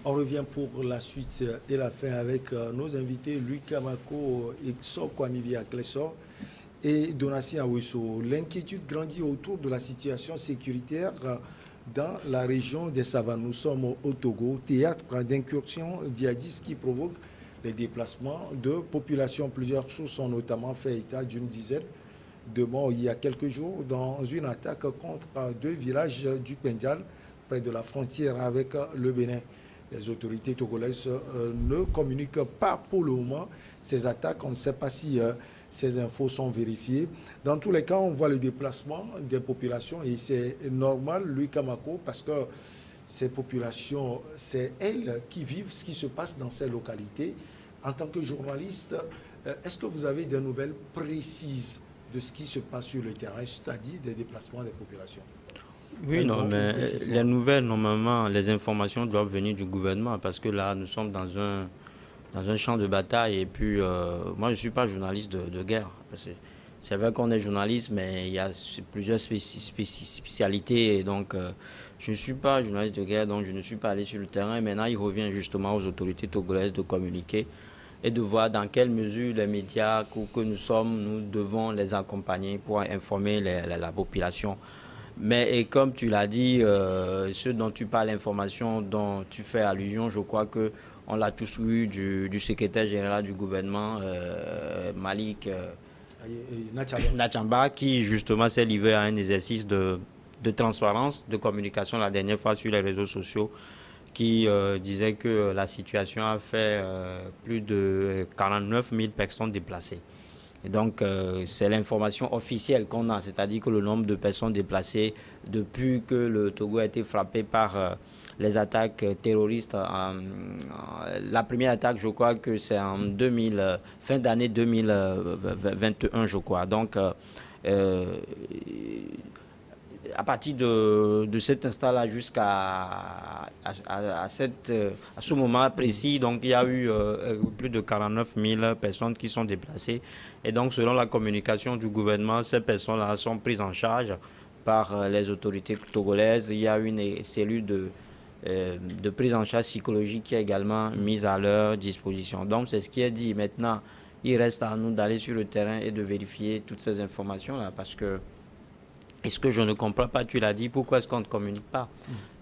On revient pour la suite et la fin avec nos invités, Louis Kamako et Kwamivia Klessor et Donatien Awisso. L'inquiétude grandit autour de la situation sécuritaire dans la région des Savanes. Nous sommes au Togo, théâtre d'incursions djihadistes qui provoquent les déplacements de populations. Plusieurs sources ont notamment fait état d'une dizaine de morts il y a quelques jours dans une attaque contre deux villages du Pendjal, près de la frontière avec le Bénin. Les autorités togolaises ne communiquent pas pour le moment ces attaques. On ne sait pas si ces infos sont vérifiées. Dans tous les cas, on voit le déplacement des populations et c'est normal, Louis Kamako, parce que ces populations, c'est elles qui vivent ce qui se passe dans ces localités. En tant que journaliste, est-ce que vous avez des nouvelles précises de ce qui se passe sur le terrain, c'est-à-dire des déplacements des populations? Oui, non, mais les nouvelles, normalement, les informations doivent venir du gouvernement parce que là, nous sommes dans un champ de bataille et puis moi, je ne suis pas journaliste de guerre. C'est vrai qu'on est journaliste, mais il y a plusieurs spécialités et donc je ne suis pas journaliste de guerre, donc je ne suis pas allé sur le terrain. Maintenant, il revient justement aux autorités togolaises de communiquer et de voir dans quelle mesure les médias que nous sommes, nous devons les accompagner pour informer la population. Mais et comme tu l'as dit, ce dont tu parles, l'information dont tu fais allusion, je crois que on l'a tous eu du secrétaire général du gouvernement, Malik Nachamba, qui justement s'est livré à un exercice de transparence, de communication la dernière fois sur les réseaux sociaux, qui disait que la situation a fait plus de 49 000 personnes déplacées. Et donc, c'est l'information officielle qu'on a, c'est-à-dire que le nombre de personnes déplacées depuis que le Togo a été frappé par les attaques terroristes. La première attaque, je crois que c'est en fin d'année 2021, je crois. Donc, à partir de cet instant-là jusqu'à ce moment précis, donc il y a eu plus de 49 000 personnes qui sont déplacées. Et donc, selon la communication du gouvernement, ces personnes-là sont prises en charge par les autorités togolaises. Il y a une cellule de prise en charge psychologique qui est également mise à leur disposition. Donc, c'est ce qui est dit. Maintenant, il reste à nous d'aller sur le terrain et de vérifier toutes ces informations-là parce que est-ce que je ne comprends pas, tu l'as dit, pourquoi est-ce qu'on ne communique pas?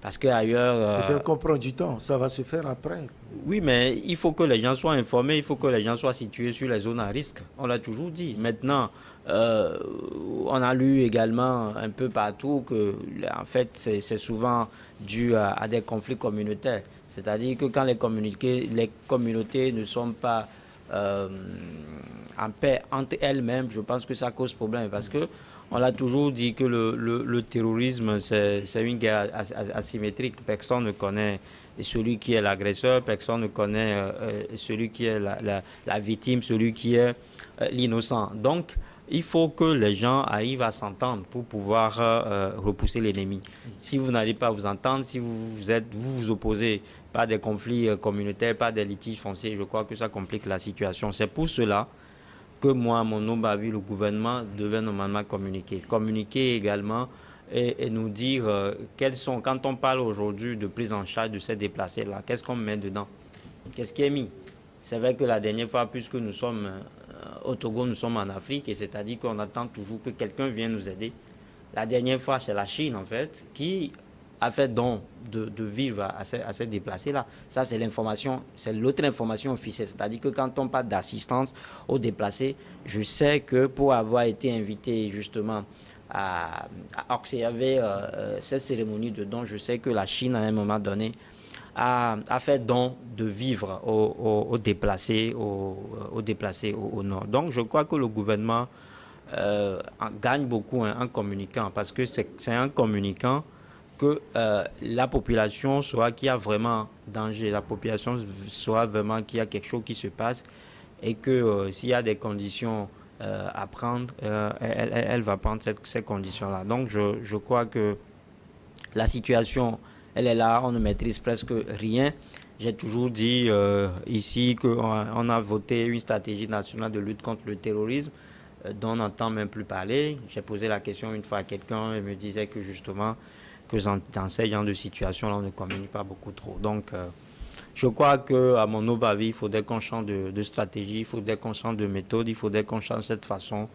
Parce qu'ailleurs... Peut-être qu'on prend du temps, ça va se faire après. Oui, mais il faut que les gens soient informés, il faut que les gens soient situés sur les zones à risque. On l'a toujours dit. Maintenant, on a lu également un peu partout que, en fait, c'est souvent dû à des conflits communautaires. C'est-à-dire que quand les communautés ne sont pas en paix entre elles-mêmes, je pense que ça cause problème. Parce que on l'a toujours dit que le terrorisme, c'est une guerre asymétrique. Personne ne connaît celui qui est l'agresseur, personne ne connaît celui qui est la victime, celui qui est l'innocent. Donc, il faut que les gens arrivent à s'entendre pour pouvoir repousser l'ennemi. Si vous n'allez pas vous entendre, si vous vous opposez par des conflits communautaires, par des litiges fonciers, je crois que ça complique la situation. C'est pour cela que moi, à mon nombre à vu, le gouvernement devait normalement communiquer. Communiquer également et nous dire quels sont, quand on parle aujourd'hui de prise en charge de ces déplacés-là, qu'est-ce qu'on met dedans? Qu'est-ce qui est mis? C'est vrai que la dernière fois, puisque nous sommes au Togo, nous sommes en Afrique, et c'est-à-dire qu'on attend toujours que quelqu'un vienne nous aider. La dernière fois, c'est la Chine, en fait, qui a fait don de vivre à ces déplacés-là. Ça, c'est l'information, c'est l'autre information officielle. C'est-à-dire que quand on parle d'assistance aux déplacés, je sais que pour avoir été invité justement à observer cette cérémonie de don, je sais que la Chine, à un moment donné, a fait don de vivre aux déplacés, aux déplacés au nord. Donc, je crois que le gouvernement gagne beaucoup en communiquant, parce que c'est un communiquant que la population soit qu'il y a vraiment danger, la population soit vraiment qu'il y a quelque chose qui se passe et que s'il y a des conditions à prendre, elle va prendre ces conditions-là. Donc je crois que la situation, elle est là, on ne maîtrise presque rien. J'ai toujours dit ici qu'on a voté une stratégie nationale de lutte contre le terrorisme dont on n'entend même plus parler. J'ai posé la question une fois à quelqu'un et me disait que justement, que dans ces genres de situations-là, on ne communique pas beaucoup trop. Donc, Je crois qu'à mon humble avis, il faudrait qu'on change de stratégie, il faudrait qu'on change de méthode, il faudrait qu'on change cette façon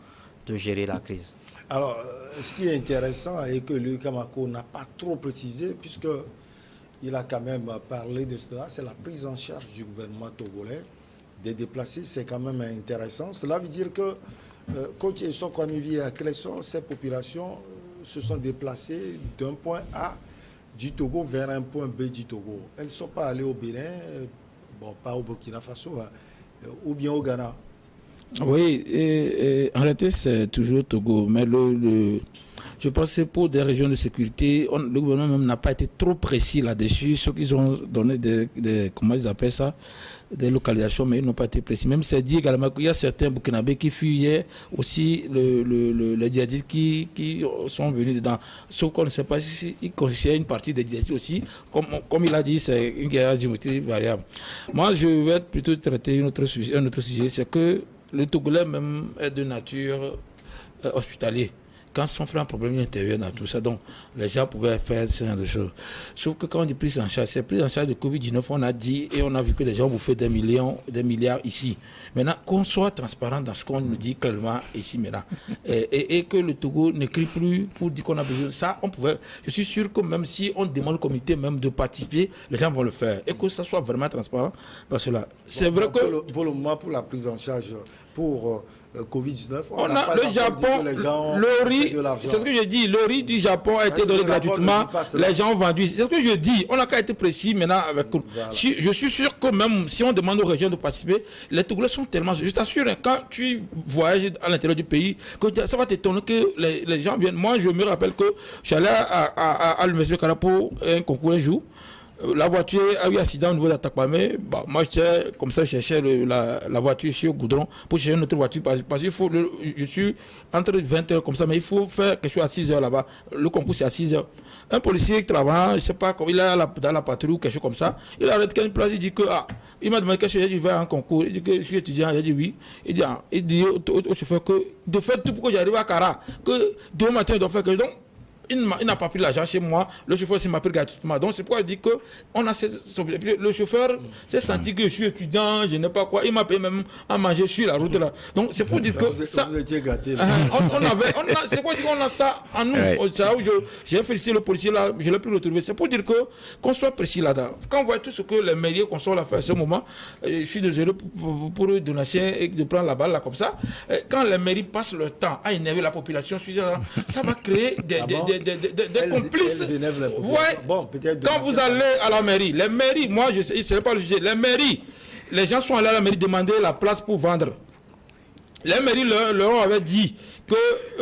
de gérer la crise. Alors, ce qui est intéressant et que Louis Kamako n'a pas trop précisé, puisqu'il a quand même parlé de cela, c'est la prise en charge du gouvernement togolais des déplacés. C'est quand même intéressant. Cela veut dire que quand ils sont conviés à Clesson, ces populations se sont déplacées d'un point A du Togo vers un point B du Togo. Elles ne sont pas allées au Bénin, bon, pas au Burkina Faso, ou bien au Ghana. Oui, en réalité, c'est toujours Togo. Mais je pense que pour des régions de sécurité, le gouvernement même n'a pas été trop précis là-dessus. Ceux qui ont donné comment ils appellent ça, des localisations, mais ils n'ont pas été précis. Même c'est dit également qu'il y a certains Burkinabés qui fuyaient aussi les djihadistes qui sont venus dedans. Sauf qu'on ne sait pas s'ils considèrent une partie des djihadistes aussi. Comme il a dit, c'est une guerre géométrique variable. Moi, je vais plutôt traiter un autre sujet, c'est que le Togolais même est de nature hospitalier. Quand son frère a un problème, il intervient dans tout ça. Donc, les gens pouvaient faire ce genre de choses. Sauf que quand on dit prise en charge, c'est prise en charge de Covid-19, on a dit et on a vu que les gens bouffaient des milliards ici. Maintenant, qu'on soit transparent dans ce qu'on nous dit clairement ici maintenant. Et que le Togo ne crie plus pour dire qu'on a besoin de ça, on pouvait. Je suis sûr que même si on demande au comité même de participer, les gens vont le faire. Et que ça soit vraiment transparent. Parce que là, c'est vrai que. Pour le moment, pour la prise en charge, pour Covid-19, on a le Japon, le riz, c'est ce que je dis, le riz du Japon a été donné gratuitement, les gens ont vendu. C'est ce que je dis, on n'a qu'à être précis maintenant avec. Voilà. Je suis sûr que même si on demande aux régions de participer, les Togolais sont tellement. Je t'assure, quand tu voyages à l'intérieur du pays, que ça va t'étonner que les gens viennent. Moi, je me rappelle que j'allais à l'Université Karapo un concours un jour. La voiture a eu accident au niveau d'Atakpamé. Bah, moi, j'étais comme ça, je cherchais la voiture sur le goudron pour chercher une autre voiture. Parce qu'il faut, je suis entre 20 heures comme ça, mais il faut faire quelque chose à 6 heures là-bas. Le concours, c'est à 6 heures. Un policier qui travaille, je ne sais pas, il est dans la patrouille ou quelque chose comme ça. Il arrête qu'à une place, il dit que, il m'a demandé quelque chose, il va à un concours. Il dit que je suis étudiant, il dit oui. Il dit au chauffeur que, de fait, tout pour que j'arrive à Kara, que demain matin, il doit faire quelque chose. Il n'a pas pris l'argent chez moi, le chauffeur aussi m'a pris gratuitement. Donc c'est pourquoi je dis que on a le chauffeur s'est senti que je suis étudiant, je n'ai pas quoi. Il m'a payé même à manger sur la route là. Donc c'est pour dire que ça. Vous étiez gâté. C'est pour dire qu'on a ça en nous. C'est là où j'ai félicité le policier là, je l'ai pu retrouver. C'est pour dire que qu'on soit précis là-dedans. Quand on voit tout ce que les mairies consolent à faire à ce moment, je suis désolé pour eux de et de prendre la balle là comme ça. Quand les mairies passent leur temps à énerver la population, ça va créer des complices. Bon, quand vous allez à la mairie, les mairies, moi je sais, c'est pas le sujet, les mairies, les gens sont allés à la mairie demander la place pour vendre. Les mairies leur avaient dit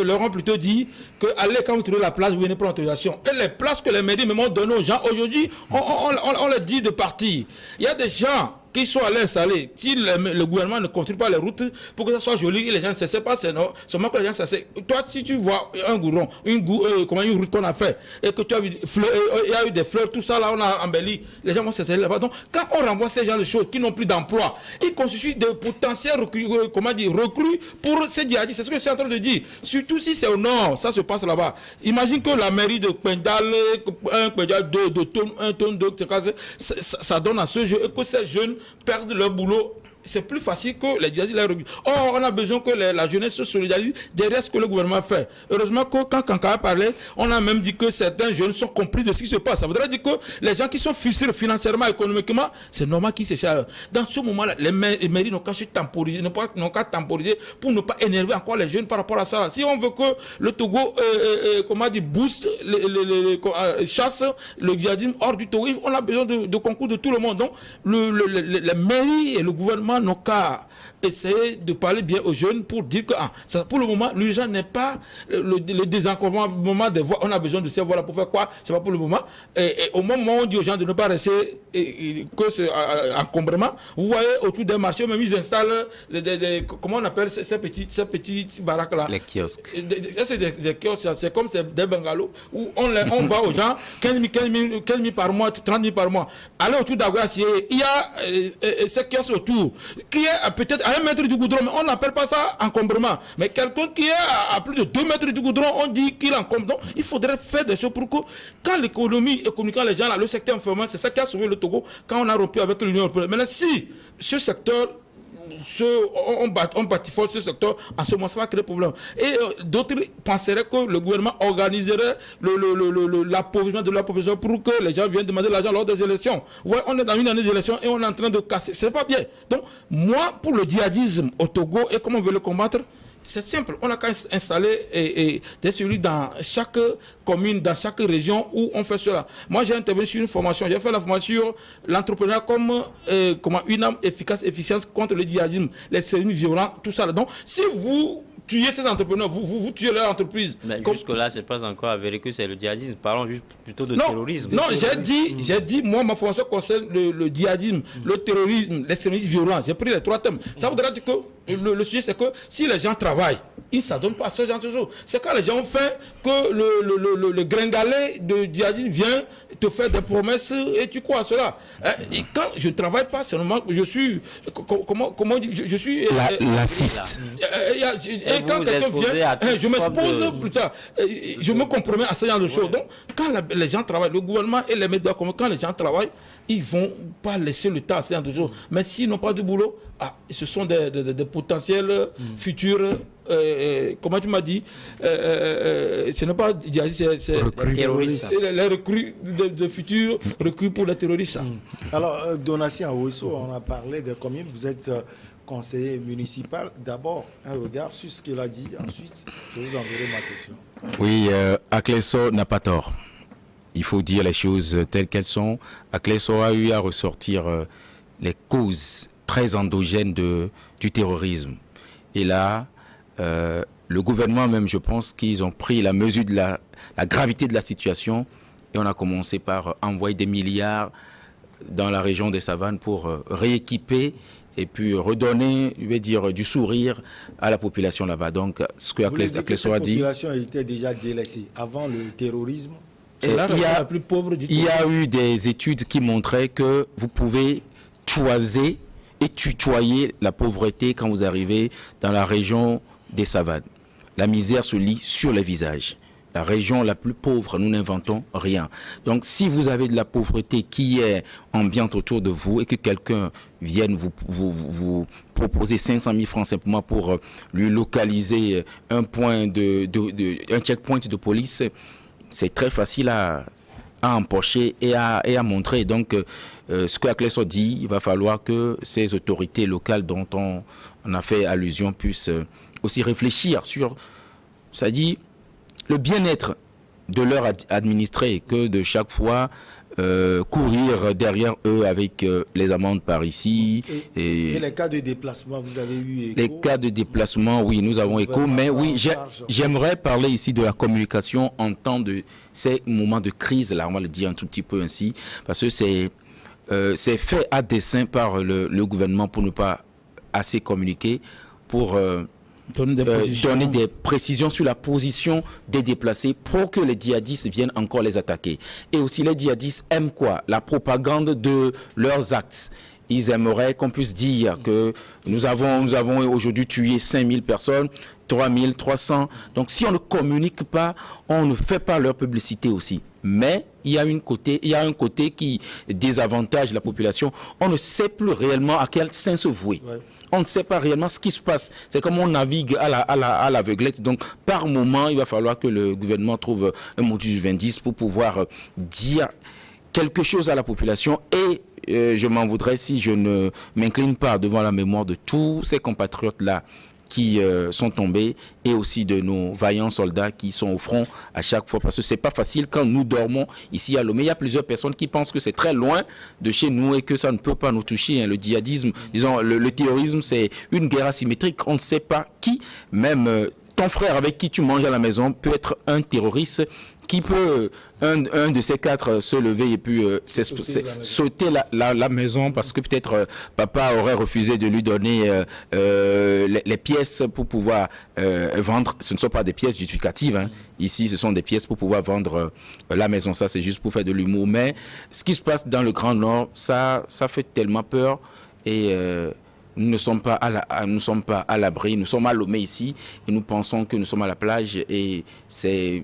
leur ont plutôt dit que allez, quand vous trouvez la place, vous venez prendre l'autorisation. Et les places que les mairies me donnent aux gens, aujourd'hui, on leur dit de partir. Il y a des gens qui sont allés installer. Si le gouvernement ne construit pas les routes pour que ça soit joli et les gens ne cessent pas, c'est seulement que les gens cessent. Toi, si tu vois un goudron, une route qu'on a fait, et que tu as vu il y a eu des fleurs, tout ça là, on a embelli, les gens vont cesser là-bas. Donc, quand on renvoie ces gens de choses qui n'ont plus d'emploi, ils constituent de potentiels recrues pour ces djihadistes. C'est ce que je suis en train de dire. Surtout si c'est au nord, ça se passe là-bas. Imagine que la mairie de Pendal, un tonne d'eau, ça donne à ce jeu et que ces jeunes perdent leur boulot. C'est plus facile que les djihadistes. Or, on a besoin que la jeunesse se solidarise derrière ce que le gouvernement fait. Heureusement que quand Kankara parlait, on a même dit que certains jeunes sont compris de ce qui se passe. Ça voudrait dire que les gens qui sont frustrés financièrement, économiquement, c'est normal qu'ils se chargent. Dans ce moment-là, les mairies n'ont qu'à se temporiser, n'ont qu'à temporiser pour ne pas énerver encore les jeunes par rapport à ça. Si on veut que le Togo, booste, chasse le djihadisme hors du Togo, on a besoin de concours de tout le monde. Donc, les mairies et le gouvernement n'ont qu'à essayer de parler bien aux jeunes pour dire que pour le moment, l'urgence n'est pas le désencombrement des voies. On a besoin de ces voies-là pour faire quoi? C'est pas pour le moment. Et au moment où on dit aux gens de ne pas rester que c'est encombrement, vous voyez autour des marchés, même ils installent comment on appelle ces petites baraques-là? Les kiosques. C'est des kiosques, c'est comme des bungalows où on va aux gens 15 000 par mois, 30 000 par mois. Allez autour d'Aguassié, il y a ces kiosques autour. qui est peut-être à 1 mètre du goudron, mais on n'appelle pas ça encombrement. Mais quelqu'un qui est à plus de 2 mètres du goudron, on dit qu'il encombre. Donc, il faudrait faire des choses pour que, quand l'économie est communiquant les gens, là, le secteur informel, c'est ça qui a sauvé le Togo quand on a rompu avec l'Union européenne. Maintenant, si ce secteur, on bâtifole ce secteur, en ce moment, ça va créer problème. Et d'autres penseraient que le gouvernement organiserait l'appauvrissement de la population pour que les gens viennent demander l'argent lors des élections. Ouais, on est dans une année d'élection et on est en train de casser. C'est pas bien. Donc, moi, pour le djihadisme au Togo et comment on veut le combattre, c'est simple, on a qu'à installer des cellules dans chaque commune, dans chaque région où on fait cela. Moi, j'ai intervenu sur une formation, j'ai fait la formation sur l'entrepreneuriat comme une arme efficace, efficience contre le djihadisme, les cellules violentes, tout ça. Donc, si vous tuez ces entrepreneurs, vous tuez leur entreprise. Mais jusque-là, c'est pas encore avéré que c'est le djihadisme. Parlons juste plutôt de terrorisme. Non, j'ai dit, moi, ma formation concerne le djihadisme, le terrorisme, l'extrémisme violent. J'ai pris les 3 thèmes. Ça voudrait dire que le sujet, c'est que si les gens travaillent, ils ne s'adonnent pas à ce genre de choses. C'est quand les gens ont faim que le gringalet de djihadisme vient te faire des promesses et tu crois à cela. Et quand je ne travaille pas, c'est normal que je suis... Comment dire, je suis... L'assiste. Et quand quelqu'un vient, je m'expose plus tard. Je me compromets à ce genre de choses. Donc, quand les gens travaillent, le gouvernement et les médias, quand les gens travaillent, ils ne vont pas laisser le temps à ce genre de choses. Mais s'ils n'ont pas de boulot, ce sont des potentiels futurs... comment tu m'as dit, ce n'est pas c'est les recrues de futurs recrues pour les terroristes. Alors, Donatien Aouesso, on a parlé des communes, vous êtes conseiller municipal. D'abord, un regard sur ce qu'il a dit, ensuite, je vous enverrai ma question. Oui, Aklesso n'a pas tort. Il faut dire les choses telles qu'elles sont. Aklesso a eu à ressortir les causes très endogènes du terrorisme. Et là, le gouvernement même, je pense qu'ils ont pris la mesure de la gravité de la situation et on a commencé par envoyer des milliards dans la région des Savanes pour rééquiper et puis redonner, je vais dire, du sourire à la population là-bas. Donc, ce que Aklesso a dit... La population était déjà délaissée avant le terrorisme. C'est la plus pauvre du Il y a eu des études qui montraient que vous pouvez toiser et tutoyer la pauvreté quand vous arrivez dans la région des Savanes. La misère se lit sur les visages. La région la plus pauvre, nous n'inventons rien. Donc, si vous avez de la pauvreté qui est ambiante autour de vous et que quelqu'un vienne vous proposer 500 000 francs simplement pour lui localiser un checkpoint de police, c'est très facile à empocher et à montrer. Donc, ce que Aklesso dit, il va falloir que ces autorités locales dont on a fait allusion puissent aussi réfléchir sur, ça dit, le bien-être de leurs administrés, que de chaque fois courir derrière eux avec les amendes par ici. Et les cas de déplacement, vous avez eu écho? Les cas de déplacement, oui, nous avons écho, mais oui, j'aimerais parler ici de la communication en temps de ces moments de crise, là, on va le dire un tout petit peu ainsi, parce que c'est fait à dessein par le gouvernement pour ne pas assez communiquer, pour... donner des précisions sur la position des déplacés pour que les djihadistes viennent encore les attaquer. Et aussi, les djihadistes aiment quoi? La propagande de leurs actes. Ils aimeraient qu'on puisse dire que nous avons aujourd'hui tué 5000 personnes, 3300. Donc, si on ne communique pas, on ne fait pas leur publicité aussi. Mais il y a un côté qui désavantage la population. On ne sait plus réellement à quel sein se vouer. Ouais. On ne sait pas réellement ce qui se passe. C'est comme on navigue à l'aveuglette. Donc, par moment, il va falloir que le gouvernement trouve un modus vivendi pour pouvoir dire quelque chose à la population. Et je m'en voudrais si je ne m'incline pas devant la mémoire de tous ces compatriotes-là qui sont tombés et aussi de nos vaillants soldats qui sont au front à chaque fois, parce que c'est pas facile quand nous dormons ici à Lomé. Il y a plusieurs personnes qui pensent que c'est très loin de chez nous et que ça ne peut pas nous toucher, hein. Le djihadisme, disons, le terrorisme, c'est une guerre asymétrique. On ne sait pas qui, même ton frère avec qui tu manges à la maison peut être un terroriste qui peut, un de ces quatre, se lever et puis sauter la maison parce que peut-être papa aurait refusé de lui donner les pièces pour pouvoir vendre. Ce ne sont pas des pièces justificatives, hein. Ici, ce sont des pièces pour pouvoir vendre la maison. Ça, c'est juste pour faire de l'humour. Mais ce qui se passe dans le Grand Nord, ça fait tellement peur. Et Nous ne sommes pas à l'abri, nous sommes à Lomé ici et nous pensons que nous sommes à la plage et c'est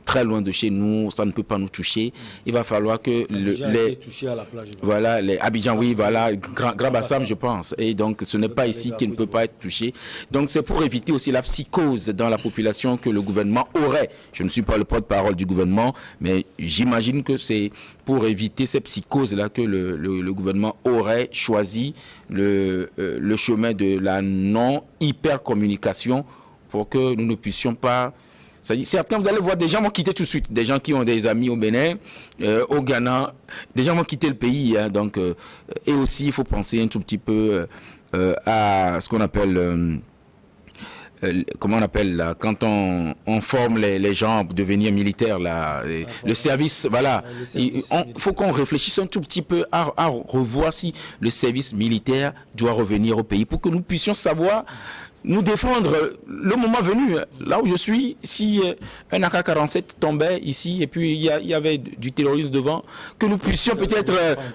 très loin de chez nous, ça ne peut pas nous toucher. Il va falloir que les touché à la plage. Voilà, les Abidjan, oui, voilà, Grand Bassam, je pense. Et donc, ce n'est pas ici qui ne peut pas être touché. Donc, c'est pour éviter aussi la psychose dans la population que le gouvernement aurait. Je ne suis pas le porte-parole du gouvernement, mais j'imagine que c'est pour éviter cette psychose-là que le gouvernement aurait choisi le chemin de la non-hyper-communication pour que nous ne puissions pas... Certains, vous allez voir, des gens vont quitter tout de suite. Des gens qui ont des amis au Bénin, au Ghana. Des gens vont quitter le pays. Hein, donc, et aussi, il faut penser un tout petit peu à ce qu'on appelle... comment on appelle là, quand on forme les gens pour devenir militaires, là, le service, voilà. Il faut qu'on réfléchisse un tout petit peu à revoir si le service militaire doit revenir au pays pour que nous puissions savoir nous défendre le moment venu. Là où je suis, si un AK-47 tombait ici et puis il y avait du terrorisme devant, que nous puissions peut-être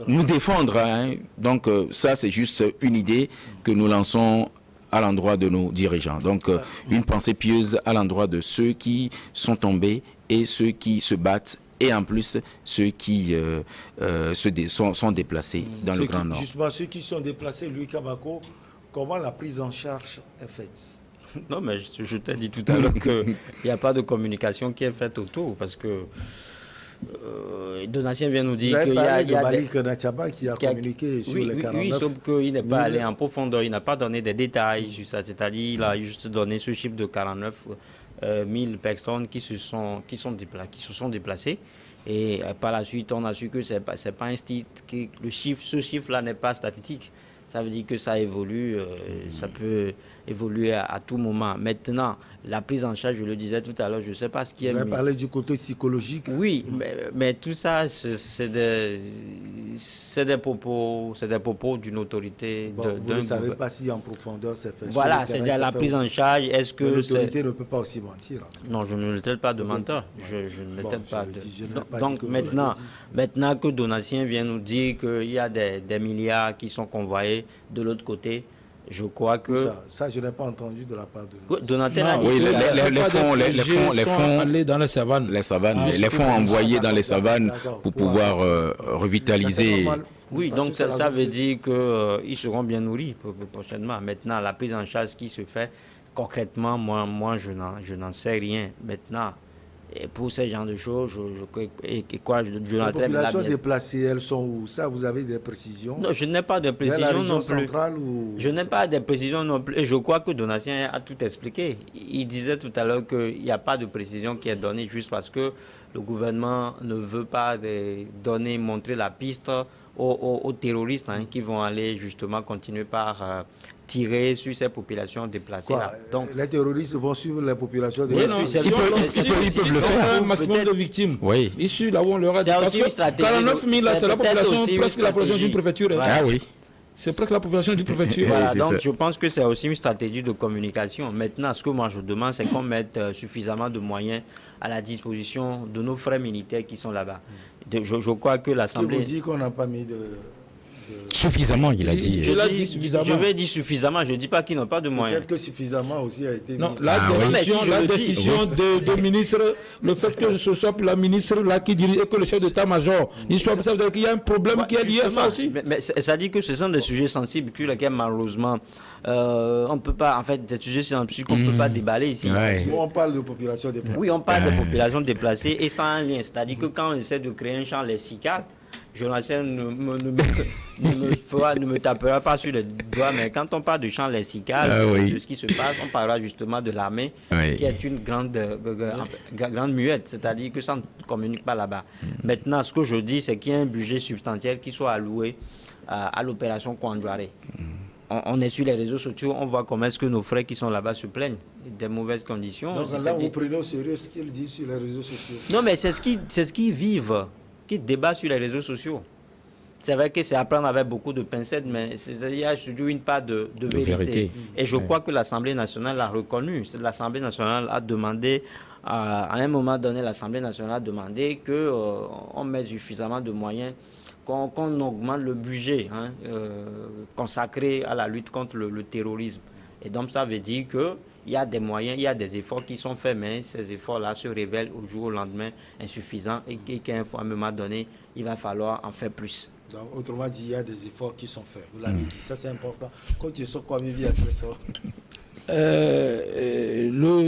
nous défendre. Hein. Donc ça, c'est juste une idée que nous lançons à l'endroit de nos dirigeants. Donc une pensée pieuse à l'endroit de ceux qui sont tombés et ceux qui se battent et en plus ceux qui sont déplacés dans le Grand Nord. Justement, ceux qui sont déplacés, Louis Kabako, comment la prise en charge est faite? Non, mais je t'ai dit tout à l'heure qu'il n'y a pas de communication qui est faite autour, parce que Donatien vient nous dire qu'il y a... de Malik Natchaba qui a communiqué sur les 49. Oui, sauf qu'il n'est pas allé en profondeur, il n'a pas donné des détails sur ça, c'est-à-dire il a juste donné ce chiffre de 49 000 personnes qui se sont déplacées. Et par la suite, on a su que ce chiffre-là n'est pas statistique. Ça veut dire que ça évolue, ça peut évoluer à tout moment. Maintenant, la prise en charge, je le disais tout à l'heure, je ne sais pas ce qui est... Vous avez parlé du côté psychologique. Oui, mais tout ça, c'est des propos d'une autorité. Bon, vous ne savez pas si en profondeur c'est fait. Voilà, c'est-à-dire la prise en charge. Est-ce que l'autorité ne peut pas aussi mentir? Non, je ne le traite pas de menteur. Je ne le traite pas de... Donc maintenant que Donatien vient nous dire qu'il y a des milliards qui sont convoyés de l'autre côté, je crois que... Ça, je n'ai pas entendu de la part de... Donatien a dit oui, les fonds aller dans les savanes. Les fonds envoyés dans les savanes pour pouvoir revitaliser... Oui, donc ça veut dire qu'ils seront bien nourris prochainement. Maintenant, la prise en charge qui se fait concrètement, moi je n'en sais rien. Maintenant, et pour ce genre de choses, les populations déplacées, elles sont où? Ça, vous avez des précisions? Non, je n'ai pas de précisions non plus. Centrale ou... Je n'ai pas de précisions non plus. Et je crois que Donatien a tout expliqué. Il disait tout à l'heure qu'il n'y a pas de précision qui est donnée juste parce que le gouvernement ne veut pas montrer la piste aux terroristes qui vont aller justement continuer par tirer sur ces populations déplacées. Donc, les terroristes vont suivre les populations déplacées. Ils peuvent le faire. Un maximum de victimes. Oui. Ici, là où on leur a dit. Parce que 49 000, là, c'est la population, presque la population d'une préfecture. Ah oui. C'est presque la population d'une préfecture. Voilà, donc je pense que c'est aussi une stratégie de communication. Maintenant, ce que moi je demande, c'est qu'on mette suffisamment de moyens à la disposition de nos frères militaires qui sont là-bas. Je crois que l'Assemblée... Qui vous dit qu'on n'a pas mis de... Suffisamment, il a dit. Je vais dire suffisamment, je ne dis pas qu'ils n'ont pas de moyens. Peut-être que suffisamment aussi a été mis. Non, la décision de ministre, le fait que ce soit la ministre là qui dirige et que le chef d'état-major, ça veut dire qu'il y a un problème qui est lié à ça aussi. Mais ça dit que ce sont des sujets sensibles sur lesquels malheureusement on ne peut pas, en fait, des sujets sensibles qu'on ne peut pas déballer ici. Ouais. On parle de population déplacée. Oui, on parle de population déplacée et sans un lien. C'est-à-dire que quand on essaie de créer un champ lexical, Jonathan ne me tapera pas sur les doigts, mais quand on parle de champ lexical, de ce qui se passe, on parlera justement de l'armée, qui est une grande muette, c'est-à-dire que ça ne communique pas là-bas. Maintenant, ce que je dis, c'est qu'il y a un budget substantiel qui soit alloué à l'opération Kouandouaré. On est sur les réseaux sociaux, on voit comment est-ce que nos frères qui sont là-bas se plaignent des mauvaises conditions. Donc là, vous prenez au sérieux ce qu'ils disent sur les réseaux sociaux. Non, mais c'est ce qu'ils vivent, qui débattent sur les réseaux sociaux. C'est vrai que c'est à prendre avec beaucoup de pincettes, mais il y a surtout une part de vérité. Et je crois que l'Assemblée nationale l'a reconnu. L'Assemblée nationale a demandé, à un moment donné, l'Assemblée nationale a demandé qu'on mette suffisamment de moyens qu'on augmente le budget consacré à la lutte contre le terrorisme. Et donc ça veut dire qu'il y a des moyens, il y a des efforts qui sont faits, mais ces efforts-là se révèlent au jour au lendemain insuffisants et qu'à un moment donné, il va falloir en faire plus. Donc, autrement dit, il y a des efforts qui sont faits. Vous l'avez dit, ça c'est important. Quand tu sors quoi, Mivi,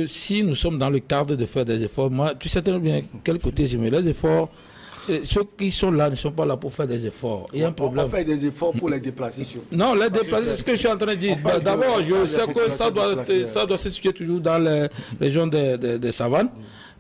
si nous sommes dans le cadre de faire des efforts, moi, tu sais très bien quel côté je mets les efforts. Ceux qui sont là ne sont pas là pour faire des efforts. Il y a un problème. On fait des efforts pour les déplacer surtout. Non, les déplacer, c'est ce que je suis en train de dire. D'abord, je sais que ça doit se situer toujours dans les régions des savanes.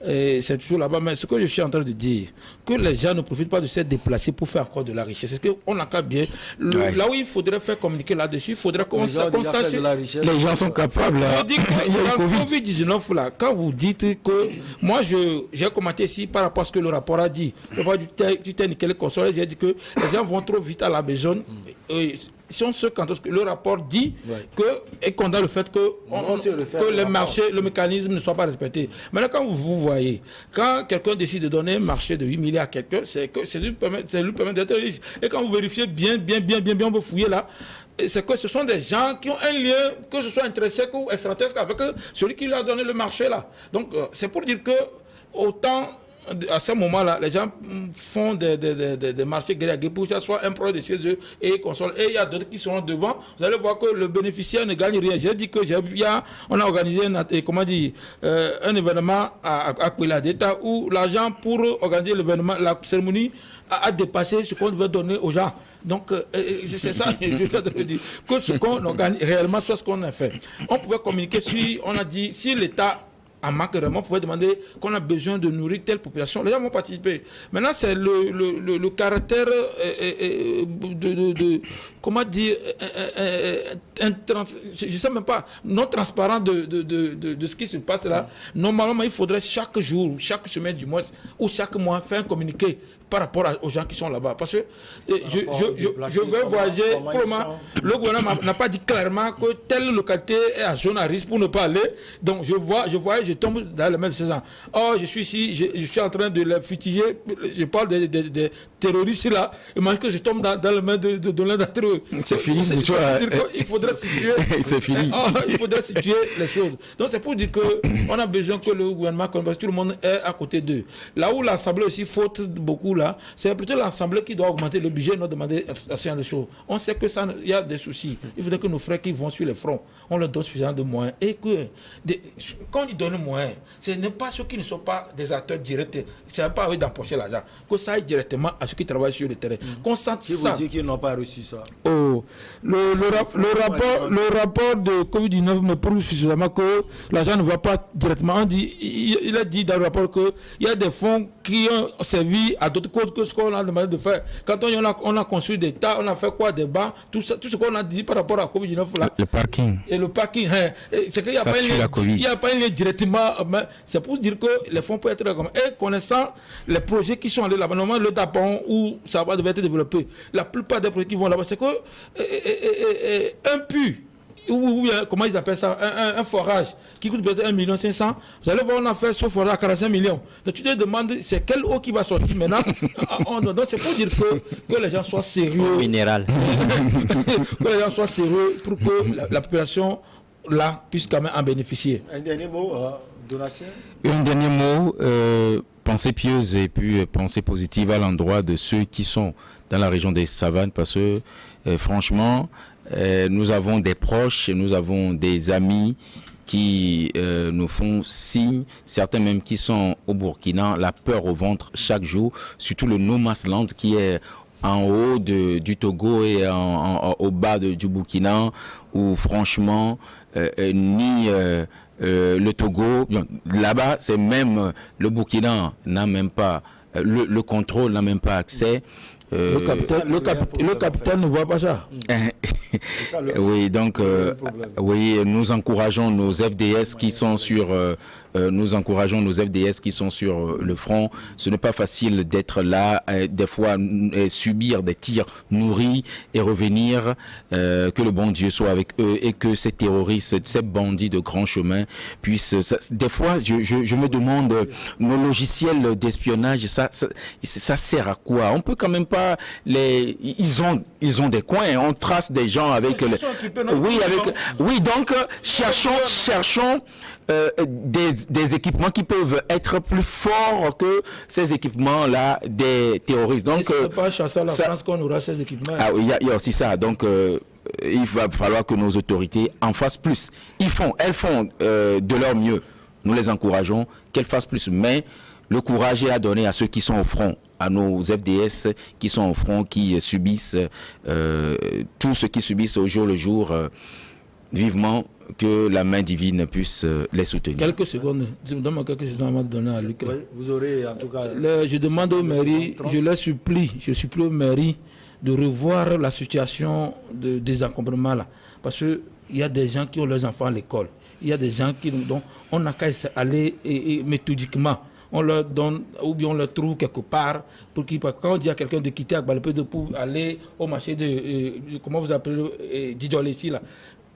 Et c'est toujours là-bas. Mais ce que je suis en train de dire, que les gens ne profitent pas de se déplacer pour faire encore de la richesse. C'est ce qu'on a qu'à bien. Là où il faudrait faire communiquer là-dessus, il faudrait qu'on sache. Les gens sont capables. Dans le Covid-19, là, quand vous dites que. Moi, j'ai commenté ici par rapport à ce que le rapport a dit. Le rapport du technique console, j'ai dit que les gens vont trop vite à la besogne. Si on se quand le rapport dit et condamne le fait que les marchés, le mécanisme ne soit pas respecté. Maintenant, quand vous voyez, quand quelqu'un décide de donner un marché de 8 milliards à quelqu'un, c'est que ça lui permet d'être riche. Et quand vous vérifiez bien, vous fouillez là, c'est que ce sont des gens qui ont un lien, que ce soit intrinsèque ou extraterrestre, avec celui qui lui a donné le marché là. Donc, c'est pour dire que autant à ce moment-là, les gens font des marchés gré pour que ce soit un produit de chez eux et console. Et il y a d'autres qui sont devant. Vous allez voir que le bénéficiaire ne gagne rien. J'ai dit que on a organisé un événement à Kouiladeta où l'argent pour organiser l'événement, la cérémonie, a dépassé ce qu'on devait donner aux gens. Donc, c'est ça, je veux dire, que ce qu'on organise réellement soit ce qu'on a fait. On pouvait communiquer on a dit, si l'État en manque vraiment, on pouvait demander qu'on a besoin de nourrir telle population. Les gens vont participer. Maintenant, c'est le caractère comment dire, je ne sais même pas, non transparent de ce qui se passe là. Normalement, il faudrait chaque jour, chaque semaine du mois, ou chaque mois, faire un communiqué par rapport aux gens qui sont là-bas. Parce que je vais voyager. Le gouvernement n'a pas dit clairement que telle localité est à zone à risque pour ne pas aller. Donc, je voyage, je tombe dans les mains de ces gens. Oh, je suis ici, je suis en train de les fustiger. Je parle des terroristes là. Et moi, que je tombe dans les mains de l'un d'entre eux. C'est fini. Il faudrait situer. C'est fini. Il faudrait situer les choses. Donc, c'est pour dire qu'on a besoin que le gouvernement, parce que tout le monde est à côté d'eux. Là où l'Assemblée aussi faute beaucoup, là, c'est plutôt l'Assemblée qui doit augmenter le budget, non demander à ce genre de choses. On sait que ça, il y a des soucis. Il faudrait que nos frères qui vont sur les fronts, on leur donne suffisamment de moyens. Et que, quand ils donnent moyens, ce n'est pas ceux qui ne sont pas des acteurs directs. Ce n'est pas à eux d'empocher l'argent. Que ça aille directement à ceux qui travaillent sur le terrain. Qu'on sente ça. Vous dites qu'ils n'ont pas reçu ça. Oh, le rapport de Covid-19 me prouve suffisamment que l'argent ne va pas directement. Il a dit dans le rapport qu'il y a des fonds qui ont servi à d'autres causes que ce qu'on a demandé de faire. Quand on a construit des tas, on a fait quoi, des bancs, tout ce qu'on a dit par rapport à Covid-19 là. Le parking. Et le parking, c'est qu'il n'y a pas un lien directement. C'est pour dire que les fonds peuvent être comme. Et connaissant les projets qui sont allés là-bas, normalement le Dapon où ça va devoir être développé, la plupart des projets qui vont là-bas, c'est que un puits, ou comment ils appellent ça, un forage qui coûte peut-être 1 500 000, vous allez voir, on a fait ce forage à 45 millions. Donc tu te demandes, c'est quelle eau qui va sortir maintenant. Donc c'est pour dire que les gens soient sérieux. Minéral. Que les gens soient sérieux pour que la population là puisse quand même en bénéficier. Un dernier mot, Donatien. Un dernier mot, pensée pieuse et puis pensée positive à l'endroit de ceux qui sont dans la région des savanes, parce que franchement, nous avons des proches, nous avons des amis qui nous font signe, certains même qui sont au Burkina, la peur au ventre chaque jour, surtout le No Man's Land qui est en haut du Togo et au bas du Burkina, où franchement, ni le Togo, là-bas, c'est même le Burkina n'a même pas, le contrôle n'a même pas accès. Le capitaine ne voit pas ça. C'est ça le Oui, donc problème. oui, nous encourageons nos FDS qui sont sur le front. Ce n'est pas facile d'être là, des fois subir des tirs nourris et revenir. Que le bon Dieu soit avec eux et que ces terroristes, ces bandits de grand chemin puissent. Des fois, je me demande, nos logiciels d'espionnage, ça sert à quoi? On peut quand même pas les. Ils ont des coins. On trace des gens avec. Oui, donc cherchons des équipements qui peuvent être plus forts que ces équipements-là des terroristes. Donc, c'est pas chasser la France qu'on aura ces équipements. Ah oui, il y a aussi ça. Donc, il va falloir que nos autorités en fassent plus. Elles font de leur mieux. Nous les encourageons qu'elles fassent plus. Mais le courage est à donner à ceux qui sont au front, à nos FDS qui sont au front, qui subissent tout ce qu'ils subissent au jour le jour. Vivement que la main divine puisse les soutenir. Quelques secondes, donne-moi quelques secondes avant de donner à Luc. Oui, vous aurez en tout cas... Je demande aux mairies, je supplie aux mairies de revoir la situation de désencombrement là. Parce qu'il y a des gens qui ont leurs enfants à l'école. Il y a des gens dont on n'a qu'à aller méthodiquement. On leur donne, ou bien on leur trouve quelque part, pour qu'ils, quand on dit à quelqu'un de quitter Agbalépé, de pouvoir aller au marché de, comment vous appelez, Djidjolessi là.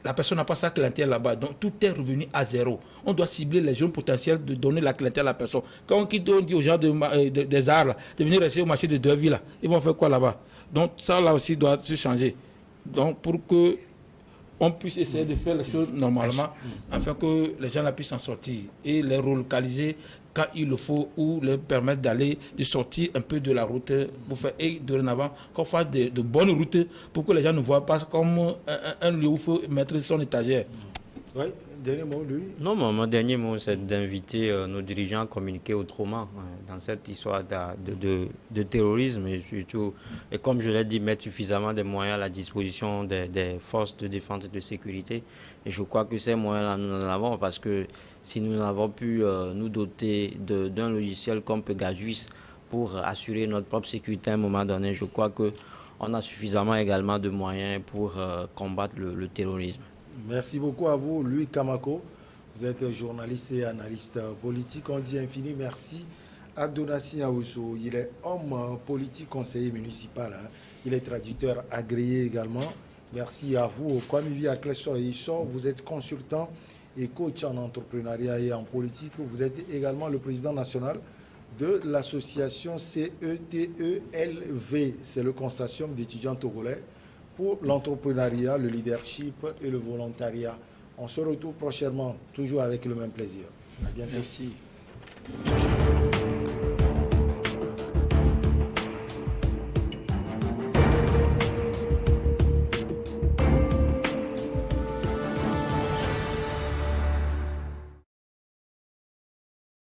La personne n'a pas sa clientèle là-bas, donc tout est revenu à zéro. On doit cibler les jeunes potentiels de donner la clientèle à la personne. Quand on dit aux gens des arts là, de venir rester au marché de Derville, là, ils vont faire quoi là-bas? Donc ça là aussi doit se changer. Donc pour que on puisse essayer de faire les choses normalement, afin que les gens là puissent s'en sortir et les relocaliser quand il le faut, ou leur permettre de sortir un peu de la route pour faire, et dorénavant qu'on fasse de bonnes routes pour que les gens ne voient pas comme un lieu où il faut mettre son étagère. Oui, dernier mot, lui. Non, mon dernier mot, c'est d'inviter nos dirigeants à communiquer autrement dans cette histoire de terrorisme, et surtout, et comme je l'ai dit, mettre suffisamment de moyens à la disposition des forces de défense et de sécurité. Et je crois que ces moyens-là, nous en avons, parce que si nous n'avons pu nous doter d'un logiciel comme Pegasus pour assurer notre propre sécurité à un moment donné, je crois qu'on a suffisamment également de moyens pour combattre le terrorisme. Merci beaucoup à vous, Louis Kamako. Vous êtes journaliste et analyste politique. On dit infini merci à Donatien Aousso. Il est homme politique, conseiller municipal. Il est traducteur agréé également. Merci à vous, Kwame Aklesor Issor. Vous êtes consultant et coach en entrepreneuriat et en politique. Vous êtes également le président national de l'association CETELV. C'est le consortium d'étudiants togolais pour l'entrepreneuriat, le leadership et le volontariat. On se retrouve prochainement, toujours avec le même plaisir. À bientôt. Merci.